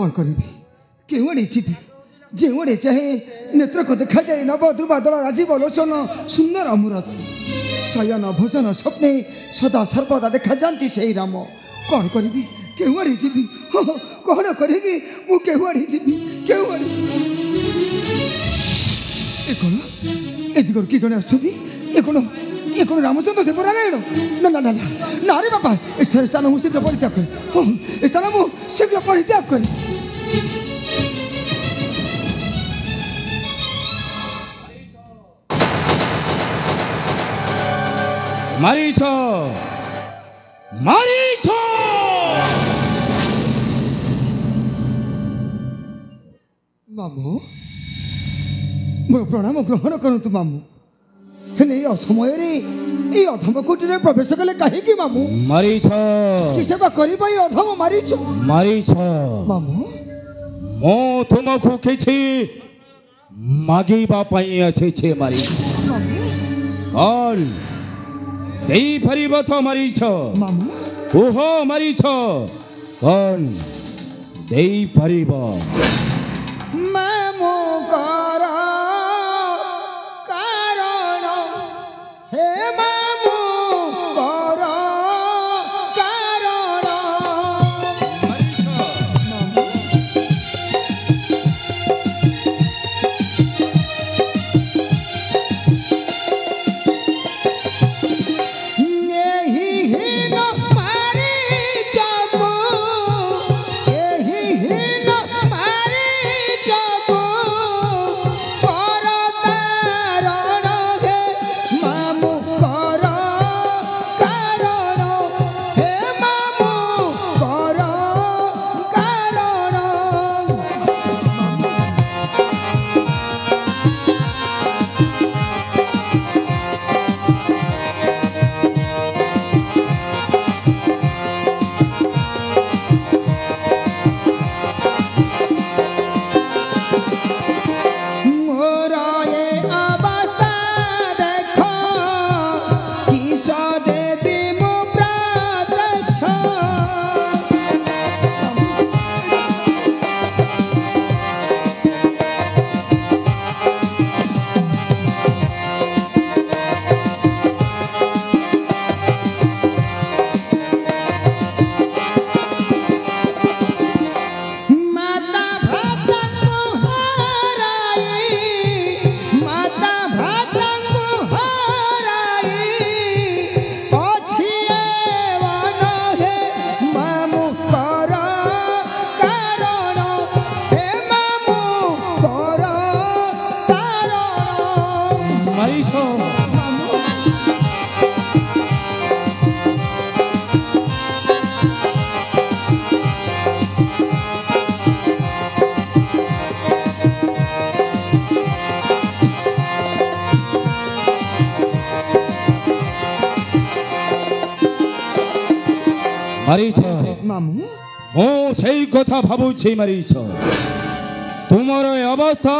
कौन करी क्यों आड़े जीवी जो आड़े चाहे नेत्र को देखा जाए नव ध्रुवादल राजीव लोचन सुंदर अमूरत शयन भोजन स्वप्ने सदा सर्वदा देखा जाती से राम कौन करी क्यों आड़े जीवी कौन करी मु क्यों आड़े जीवी क्यों आड़े कौन ए दिगो कि जड़े ये कौन रामचंद्र देवनारायण ना ना ना ना रे बापा स्थान मुझे शीघ्र परित्याग कर स्थान मुझे शीघ्र परित्याग कर मारीच मारीच मामू मोर प्रणाम ग्रहण करतु मामू हेले असमय ये अधम कुटीर प्रवेश कले कहीं मामू मारीच कि सेवा करिबा ये अधम मारीच मारीच मामू मो तुमको किछि मागिबा पई अछि छे मारी कल देई फरिब तो मारीच मामू ओहो मारीच कौन देई फरिब मामू कर कारण हे मामू कर कारण मारीच मामू मो सही कथा भावुछि मारीच तुमर अवस्था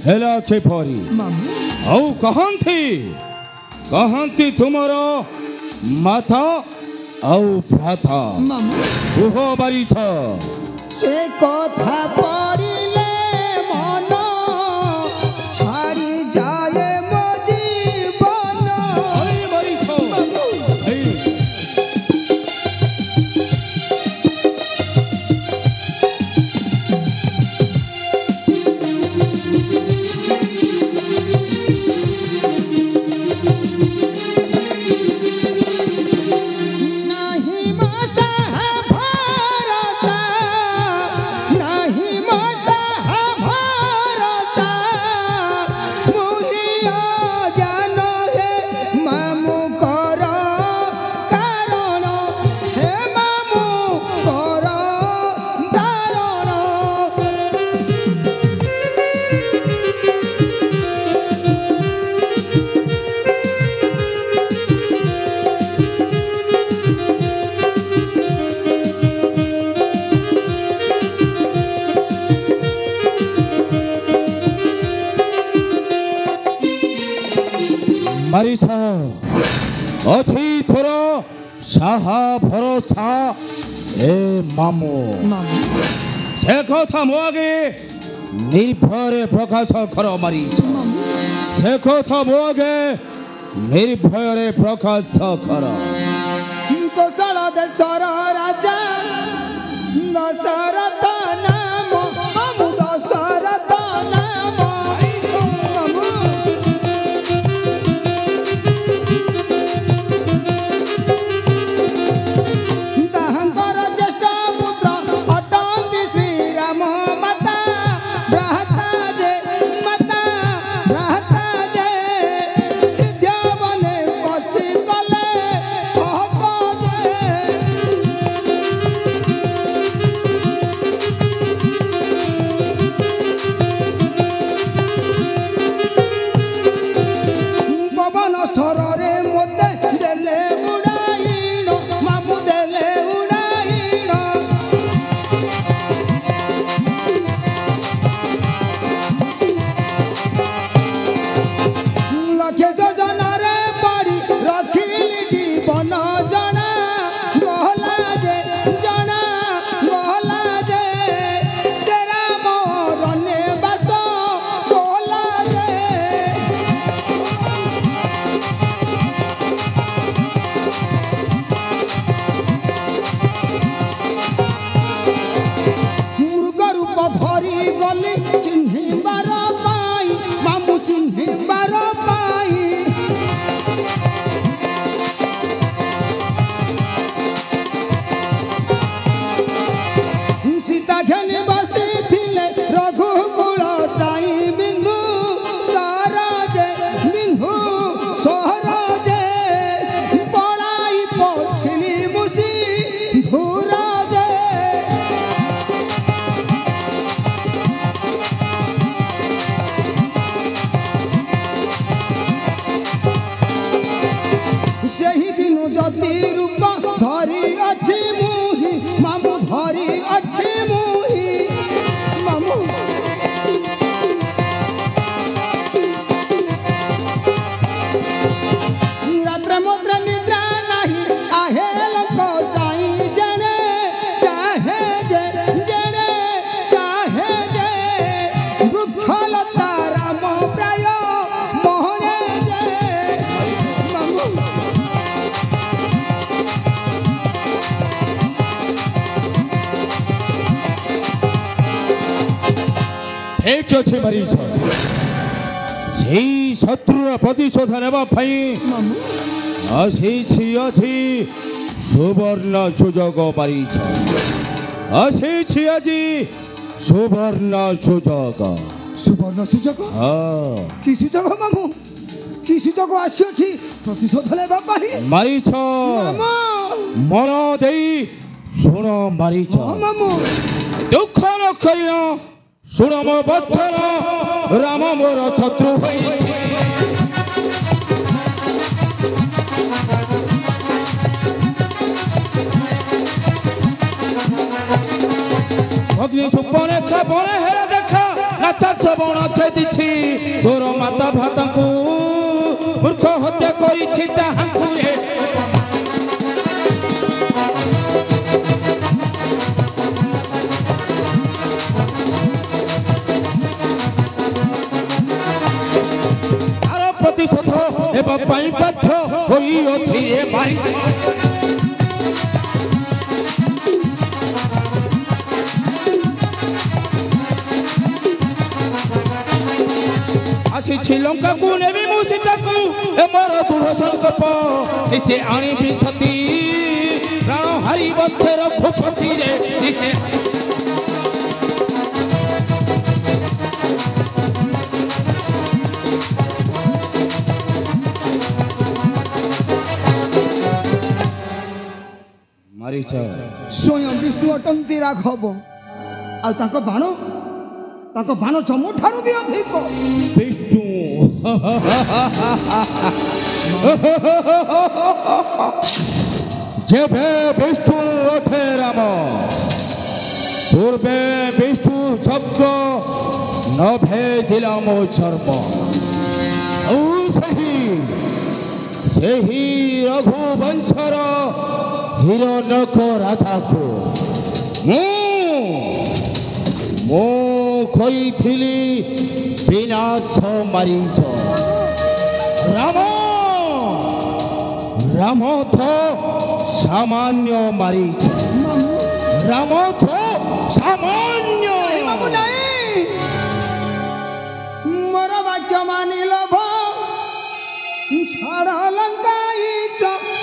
हेला केपरी मामू औ कहंती तुमर माथा औ भ्राता मामू ओहो मारीच से कथा पड़िले मन छाड़ी जाए मो जीवन मारीच नहीं मसा भरोसा नहीं मसा भरोसा मुहिया ज्ञान हे मामू कर कारण हे मामू कर दारण मारीच अछि थोर साहा भरोसा ए मामू मामू ସେ କଥା ମୋ ଆଗେ ନିର୍ଭୟରେ ପ୍ରକାଶ କର ମାରି ସେ କଥା ମୋ ଆଗେ ନିର୍ଭୟରେ ପ୍ରକାଶ କର କୋଶଳ ଦେଶର ରାଜା ଦଶରଥ ନାମ ମାମୁ ଦଶରଥ ନାମ ତାହାଙ୍କର ଜ୍ୟେଷ୍ଠ ପୁତ୍ର ଅଟନ୍ତି ଶ୍ରୀରାମ ମାତା ଭ୍ରାତା ଯେ ସିଦ୍ଧ ବନେ ପଶି ଗଲେ ପବନ ସରରେ ମୋତେ ଦେଲେ ଉଡ଼ାଇଣ ମାମୁ ଦେଲେ ଉଡ଼ାଇଣ ଲକ୍ଷ୍ୟ ଯୋଜନାରେ ପଡ଼ି ରଖିଲି ଜୀବନ ଜଣା ଗହଲା ଯେ ସେ ରାମ ରଣ୍ୟ ବାସ ଗହଲା ଯେ ମୃଗ ରୂପ ଧରି ଗଲି ଚିହ୍ନିବାର ପାଇଁ ମାମୁ ଚିହ୍ନିବାର ପାଇଁ ସୀତା ଘେନି ବସିଥିଲେ ରଘୁକୁଳ ସାଇ ବିନ୍ଦୁ ସହରଜେ ପଳାଇ ପଶିଲି ମୁସି ଧୂରଜେ ସେହି ଦିନ ଜ୍ୟୋତି ରୂପ ଧରି ଅଛି ମୁହିଁ ମାମୁ ଧରି ଅଛି ମୁହିଁ ମାମୁ ରାତ୍ର ମଦ୍ର ନିଦ୍ରା ନାହିଁ ଆହେ ଲୋକ ସାଇ ଜଣେ ଚାହେ ଯେ ବୃକ୍ଷଲତା ରାମ ପ୍ରାୟ ମୋହନେ ଯେ ମାମୁ ଠିକ୍ ଅଛି ମାରିଛ ସେଇ ଶତ୍ରୁର ପ୍ରତିଶୋଧ ନେବା ପାଇଁ ଆସିଛି ସୁବର୍ଣ୍ଣ ସୁଯୋଗ ମାରିଛ ଆସିଛି ଆଜି ସୁବର୍ଣ୍ଣ ସୁଯୋଗ କି ସୁଯୋଗ ମାମୁ କି ସୁଯୋଗ ଆସିଅଛି ପ୍ରତିଶୋଧ ନେବା ପାଇଁ ମାରିଛ ମନ ଦେଇ ଶୁଣ ମାରିଛ ମାମୁ ଦୁଃଖ ନ କରିନ ଶୁଣ ମୋ ବଚନ ରାମ ମୋର ଶତ୍ରୁ ହୋଇଛି ଅଗ୍ନି ସୁପନେଖା ବଣ ହେରା ଦେଖା ନାଚ ବଣ ଛେଦିଛି ତୋର ମାତା ଭାତାଙ୍କୁ ମୂର୍ଖ ହତ୍ୟା କରିଛି ତାହାଙ୍କୁ ରେ ପ୍ରତିଶୋଧ ହେବା ପାଇଁ ବାଧ୍ୟ ହୋଇଅଛି ଏ ଭାଇ ଆସିଛି ଲଙ୍କାକୁ ନେବି ମୁଁ ସୀତାକୁ ଏ ମୋର ଦୃଢ଼ ସଂକଳ୍ପ ନିଶ୍ଚେ ଆଣିବି ସତୀ ପ୍ରାଣ ହାରି ବଛେ ରଘୁପତିରେ ନିଶ୍ଚେ ସ୍ୱୟଂ ବିଷ୍ଣୁ ଅଟନ୍ତି ରାଘବ ଆଉ ତାଙ୍କ ବାଣ ଚମ ଠାରୁ ବି ଅଧିକ ବିଷ୍ଣୁ ଯେବେ ବିଷ୍ଣୁ ଅଠେ ରାମ ପୂର୍ବେ ବିଷ୍ଣୁ ଚକ୍ର ନ ଭେଦିଲା ମୋ ଚର୍ମ ଆଉ ସେହି ରଘୁବଂଶର ହିରଣ୍ୟକ ରାଜାକୁ ମୁଁ ମୁଁ କହିଥିଲି ବିନାଶ ମାରିଛ ରାମ ରାମ ତ ସାମାନ୍ୟ ମାରିଛ ରାମ ତ ସାମାନ୍ୟ ମୋର ବାକ୍ୟ ମାନିଲ ଛାଡ଼ ଲଙ୍କା ଈଶ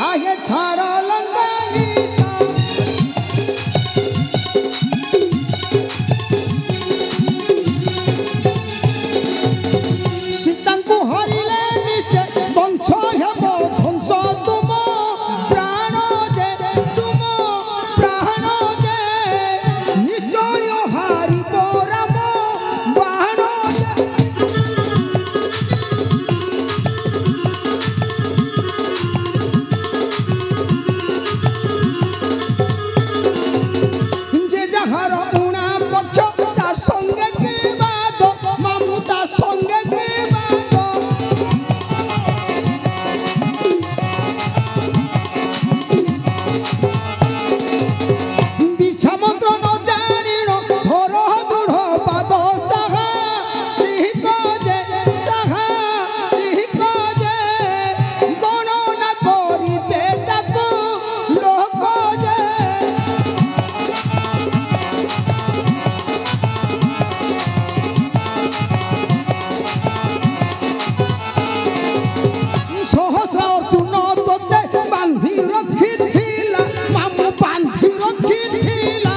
ଆଗେ ଛାଡ଼ ଲଙ୍କା ଈଶ ସୀତାଙ୍କୁ ହରିଲେ ନିଶ୍ଚୟ ବଂଶ ହେବ ଧ୍ୱଂସ ତୁମ ପ୍ରାଣ ଯେ ତୁମ ପ୍ରାଣ ଯେ ନିଶ୍ଚୟ ହାରିବ ରାମ ବାଣ যে যাହାର উଣା পক্ষ তা সঙ্গে কে বাদ মামু তা সঙ্গে কে বাদ বিছা মন্ত্র ন জানিণ ধর দৃঢ় পাদ সাহা শিহিক যে সাহা শিহিক যে গণনা করিবে তাকু লোক যে সহস্র অর্জুন তোতে বান্ধি রখিথিলা মামু বান্ধি রখিথিলা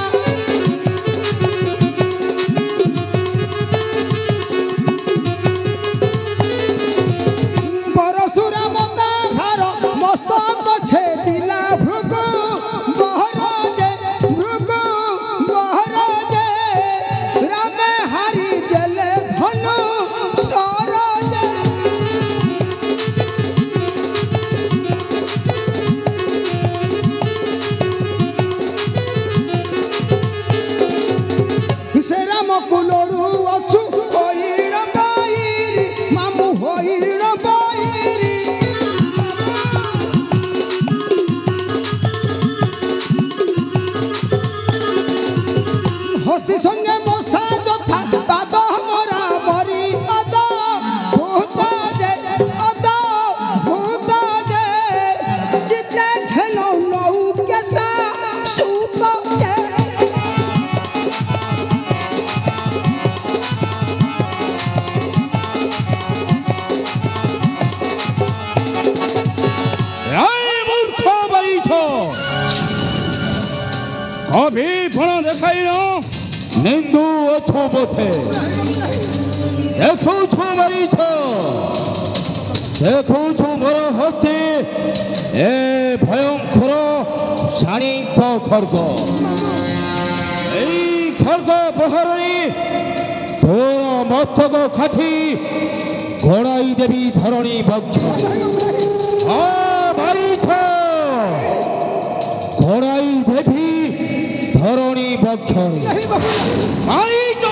পরশুরাম তাহার মস্তক ছেদিলা ভৃগু বহরাজে ভৃগু বহরাজে রামে হারি দেলে ধনু সরজে সে রাম কুলরু অছু হইল বৈরি মামু হইল বৈরি হস্তি সঙ্গে মশা যথা পাদ মরা মরি অদ ভূত যে অদ ভূত যে জিতে খেল নৌ কেসা সুত যে এই মূর্খ মারিছ কবি ফল দেখাইল নিন্দু অছো পথে দেখুছু মারিছ দেখুছু মোর হস্তে এ ভয়ঙ্কর শাণিত খড়গ এই খড়গ প্রহরী তোর মস্তক খাঠি ঘোড়াই দেবী ধরণী বক্ষ মারিছ ঘোড়াই দেবী ধরণী বক্ষ মারিছ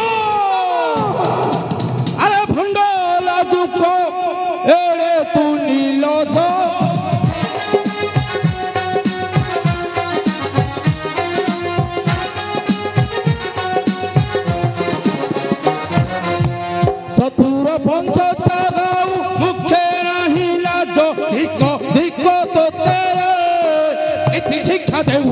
আরে ভণ্ড লাজুক এড়ে তু নীলস চতুর পঞ্চ চাগাও মুখে নাহি লাজ ধিক ধিক তোতে এটি শিক্ষা দেউ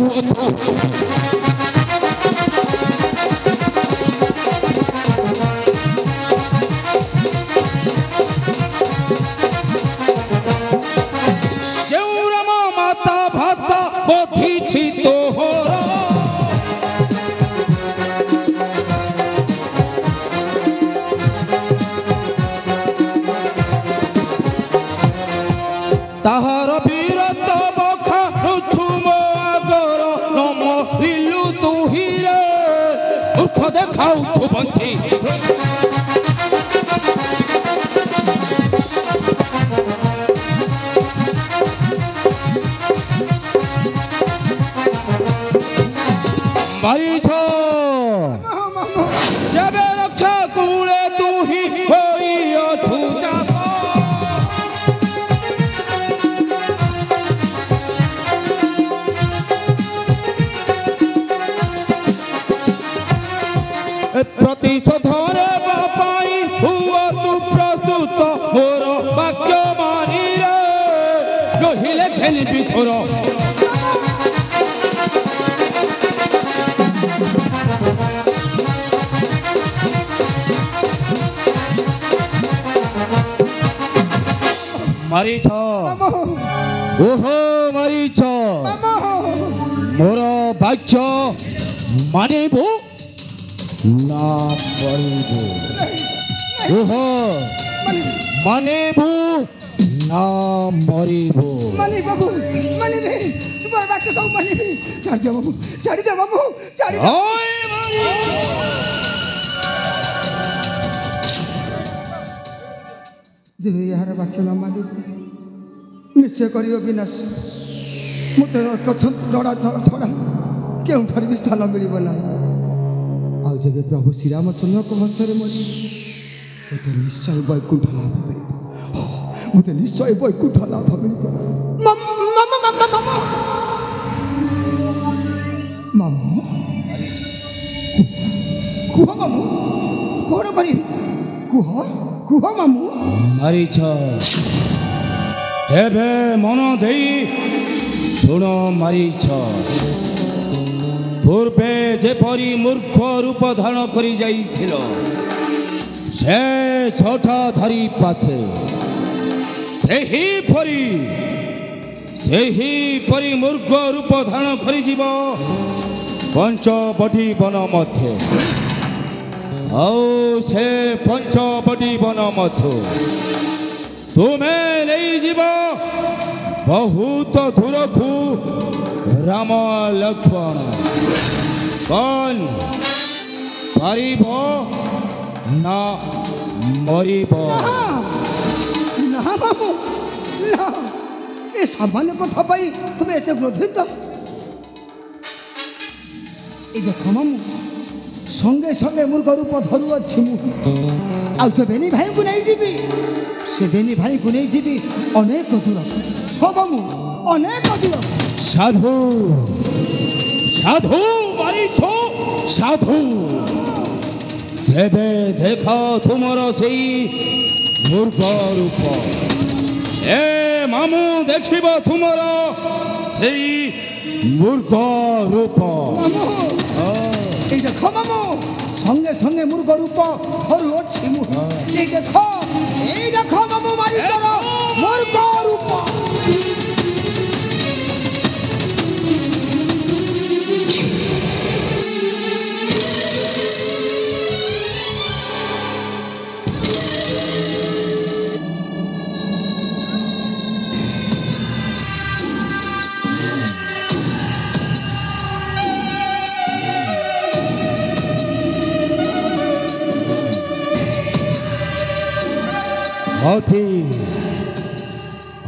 যেউ রাম মাতা ভাতা বধিছি তোহর তাহার বীরত্ব বখা নুছুম আগর নম রিলু তুহিরে মুখ দেখাউছু বঞ্চি মারিছ যেবে রক্ষা কুলে তুহি হইয়ছু চাপ প্রতি মারিছ ওহো মারিছ মোর বাক্য মানিব না মারিব ওহো মানিব না মরিব মানি বাবু মানিবি তোমার বাক্য সব মানিবি ছাড়ি দে বাবু ছাড়ি দে বাবু ছাড়ি দে যেবে এହାର ବାକ୍ୟ ନ ମାନିବ ନିଶ୍ଚୟ କରିବ ବିନାଶ ମୋତେ କଥା ଡରା ଛଡ଼ା କେଉଁଠାରେ ବି ସ୍ଥାନ ମିଳିବ ନାହିଁ ଆଉ ଯେବେ ପ୍ରଭୁ ଶ୍ରୀରାମଚନ୍ଦ୍ରଙ୍କ ହସ୍ତରେ ମରିବ ମୋତେ ନିଶ୍ଚୟ ବୈକୁଣ୍ଠ ଲାଭ ମିଳିବ ମୋତେ ନିଶ୍ଚୟ ବୈକୁଣ୍ଠ ଲାଭ ମିଳିବ ମାମୁ କୁହ ମାମୁ କ'ଣ କରିବି କୁହ କୁହ ମାମୁ ମାରିଛ ଏବେ ମନ ଦେଇ ଶୁଣ ମାରିଛ ପୂର୍ବେ ଯେପରି ମୂର୍ଖ ରୂପ ଧାରଣ କରି ଯାଇଥିଲ ସେ ଛୋଟ ଧରି ପାଛେ ସେହିପରି ମୂର୍ଖ ରୂପ ଧାରଣ କରିଯିବ ପଞ୍ଚବଟୀ ବନ ମଧ୍ୟ ଆଉ ସେ ପଞ୍ଚବଟୀ ବନ ମଧ୍ୟ ତୁମେ ନେଇଯିବ ବହୁତ ଦୂରକୁ ରାମ ଲକ୍ଷ୍ମଣ କ'ଣ ପାରିବ ନା ମରିବ ନା ବାବୁ ନା ଏ ସାମାନ୍ୟ କଥା ପାଇଁ ତୁମେ ଏତେ କ୍ରୋଧିତ ଏ ଦେଖ ମାମୁଁ ସଙ୍ଗେ ସଙ୍ଗେ ମୂର୍ଖ ରୂପ ଧରୁଅଛି ମୁଁ ଆଉ ସେ ବେନି ଭାଇଙ୍କୁ ନେଇଯିବି ଅନେକ ଦୂର ହଁ ମାମୁଁ ଅନେକ ଦୂର ସାଧୁ ସାଧୁ ମାରିଛ ସାଧୁ ତେବେ ଦେଖ ତୁମର ସେଇ ମୂର୍ଖ ରୂପ ଏ ମାମୁଁ ଦେଖିବ ତୁମର ସେଇ ମୂର୍ଖ ରୂପ এই দেখো মামু সঙ্গে সঙ্গে মূর্খ রূপ ধরুଅছি ମୁଁ এই দেখো মামু মারিছর মূর্খ রূপ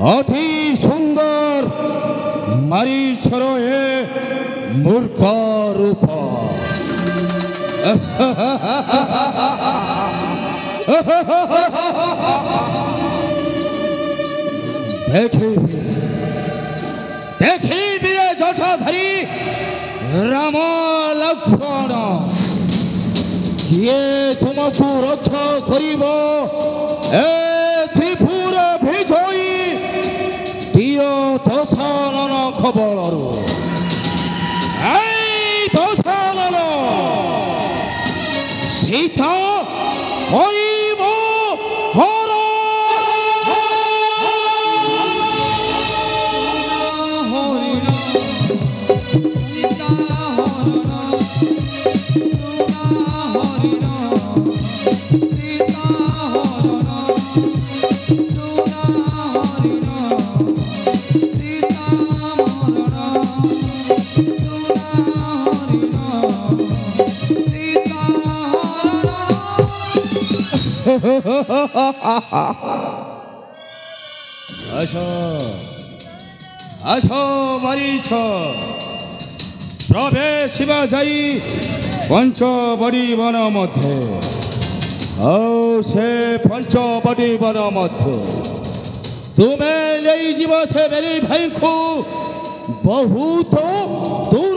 অতি সুন্দর মারিছর এ মূর্খ রূপ ଦେଖିବି ରେ ଜଟାଧାରୀ ରାମ ଲକ୍ଷ୍ମଣ କିଏ ତୁମକୁ ରକ୍ଷା କରିବ ଏ ତ୍ରିପୁର ବିଜୟୀ ପ୍ରିୟ ଦଶାନନ ଖବରରୁ এই দশানন সীতা করিব হর আস মারিছ প্রবেশিবা যাই পঞ্চবটী বন মধ্যে ଆଉ ସେ ପଞ୍ଚବଟୀ ବନ ମଧ୍ୟ ତୁମେ ନେଇଯିବ ସେ ବେଲି ଭାଇଙ୍କୁ ବହୁତ ଦୂର